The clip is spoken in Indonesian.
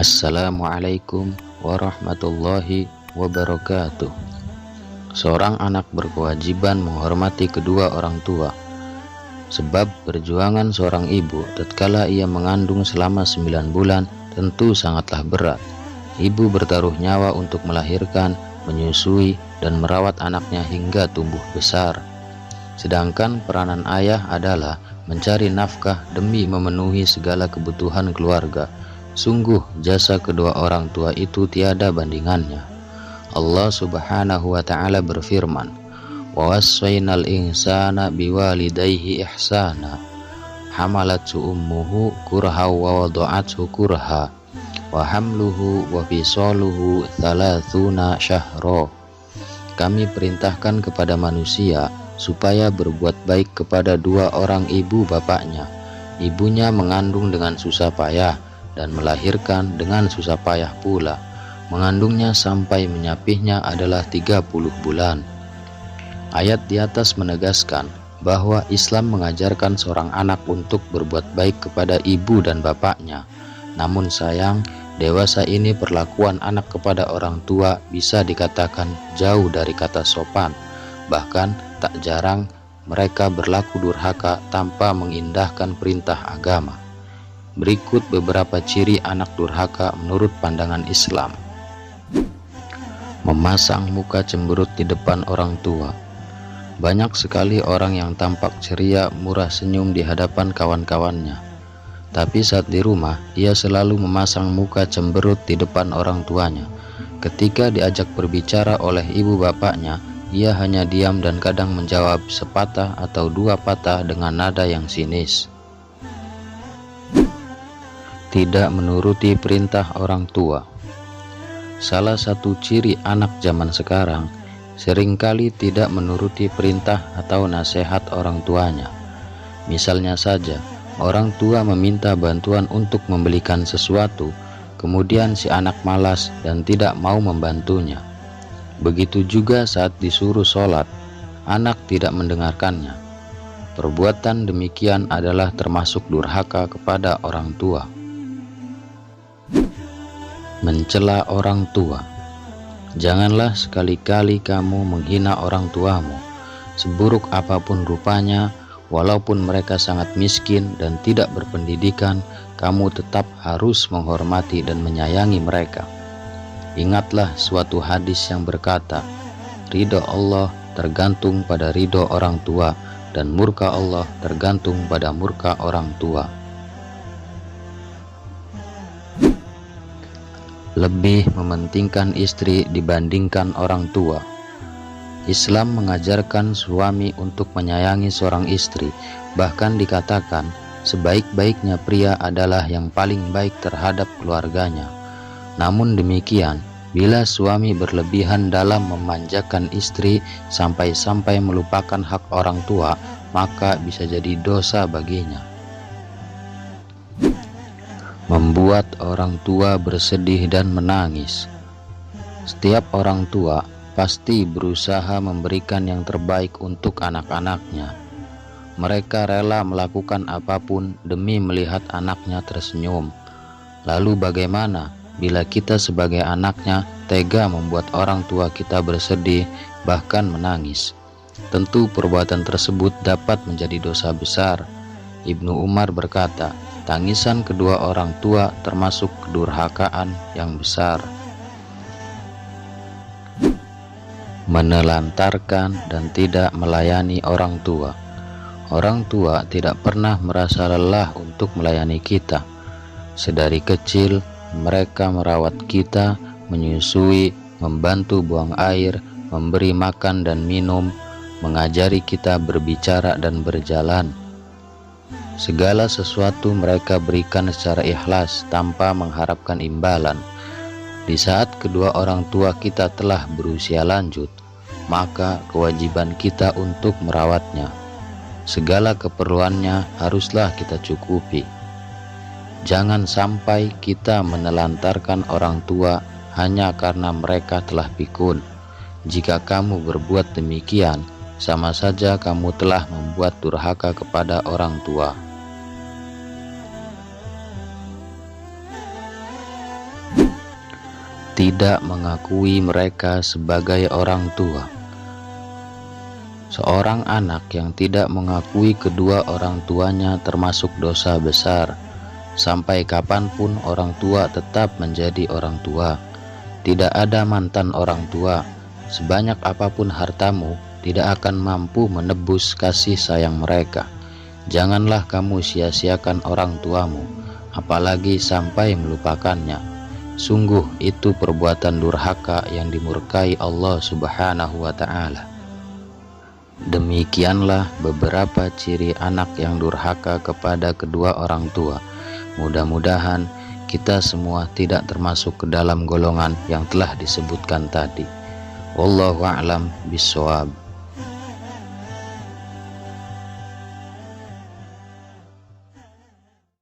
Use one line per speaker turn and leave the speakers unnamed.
Assalamualaikum warahmatullahi wabarakatuh. Seorang anak berkewajiban menghormati kedua orang tua, sebab perjuangan seorang ibu tatkala ia mengandung selama 9 bulan tentu sangatlah berat. Ibu bertaruh nyawa untuk melahirkan, menyusui, dan merawat anaknya hingga tumbuh besar. Sedangkan peranan ayah adalah mencari nafkah demi memenuhi segala kebutuhan keluarga. Sungguh jasa kedua orang tua itu tiada bandingannya. Allah Subhanahu wa ta'ala berfirman, "Wa wassaynal insana biwalidayhi ihsana, hamalathu ummuhu kurha wa wada'athu kurha, wa hamluhu wa fisaluhu 30 syahra." Kami perintahkan kepada manusia supaya berbuat baik kepada dua orang ibu bapaknya. Ibunya mengandung dengan susah payah dan melahirkan dengan susah payah pula. Mengandungnya sampai menyapihnya adalah 30 bulan. Ayat di atas menegaskan bahwa Islam mengajarkan seorang anak untuk berbuat baik kepada ibu dan bapaknya. Namun sayang, dewasa ini perlakuan anak kepada orang tua bisa dikatakan jauh dari kata sopan. Bahkan tak jarang mereka berlaku durhaka tanpa mengindahkan perintah agama. Berikut beberapa ciri anak durhaka menurut pandangan Islam. Memasang muka cemberut di depan orang tua. Banyak sekali orang yang tampak ceria, murah senyum di hadapan kawan-kawannya. Tapi saat di rumah, ia selalu memasang muka cemberut di depan orang tuanya. Ketika diajak berbicara oleh ibu bapaknya, ia hanya diam dan kadang menjawab sepatah atau dua patah dengan nada yang sinis. Tidak menuruti perintah orang tua. Salah satu ciri anak zaman sekarang seringkali tidak menuruti perintah atau nasihat orang tuanya. Misalnya saja, orang tua meminta bantuan untuk membelikan sesuatu, kemudian si anak malas dan tidak mau membantunya. Begitu juga saat disuruh sholat, anak tidak mendengarkannya. Perbuatan demikian adalah termasuk durhaka kepada orang tua. Mencela orang tua. Janganlah sekali-kali kamu menghina orang tuamu. Seburuk apapun rupanya, walaupun mereka sangat miskin dan tidak berpendidikan, kamu tetap harus menghormati dan menyayangi mereka. Ingatlah suatu hadis yang berkata, ridho Allah tergantung pada ridho orang tua, dan murka Allah tergantung pada murka orang tua. Lebih mementingkan istri dibandingkan orang tua. Islam mengajarkan suami untuk menyayangi seorang istri, bahkan dikatakan sebaik-baiknya pria adalah yang paling baik terhadap keluarganya. Namun demikian, bila suami berlebihan dalam memanjakan istri sampai-sampai melupakan hak orang tua, maka bisa jadi dosa baginya. Membuat orang tua bersedih dan menangis. Setiap orang tua pasti berusaha memberikan yang terbaik untuk anak-anaknya. Mereka rela melakukan apapun demi melihat anaknya tersenyum. Lalu bagaimana bila kita sebagai anaknya tega membuat orang tua kita bersedih, bahkan menangis? Tentu perbuatan tersebut dapat menjadi dosa besar. Ibnu Umar berkata, tangisan kedua orang tua termasuk kedurhakaan yang besar. Menelantarkan dan tidak melayani orang tua. Orang tua tidak pernah merasa lelah untuk melayani kita. Sedari kecil mereka merawat kita, menyusui, membantu buang air, memberi makan dan minum, mengajari kita berbicara dan berjalan. Segala sesuatu mereka berikan secara ikhlas tanpa mengharapkan imbalan. Di saat kedua orang tua kita telah berusia lanjut, maka kewajiban kita untuk merawatnya. Segala keperluannya haruslah kita cukupi. Jangan sampai kita menelantarkan orang tua hanya karena mereka telah pikun. Jika kamu berbuat demikian, sama saja kamu telah membuat durhaka kepada orang tua. tidak mengakui mereka sebagai orang tua. Seorang anak yang tidak mengakui kedua orang tuanya termasuk dosa besar. Sampai kapanpun orang tua tetap menjadi orang tua. Tidak ada mantan orang tua. Sebanyak apapun hartamu, tidak akan mampu menebus kasih sayang mereka. Janganlah kamu sia-siakan orang tuamu, apalagi sampai melupakannya. Sungguh itu perbuatan durhaka yang dimurkai Allah Subhanahu wa Ta'ala. Demikianlah beberapa ciri anak yang durhaka kepada kedua orang tua. Mudah-mudahan kita semua tidak termasuk ke dalam golongan yang telah disebutkan tadi. Wallahu a'lam bishawab.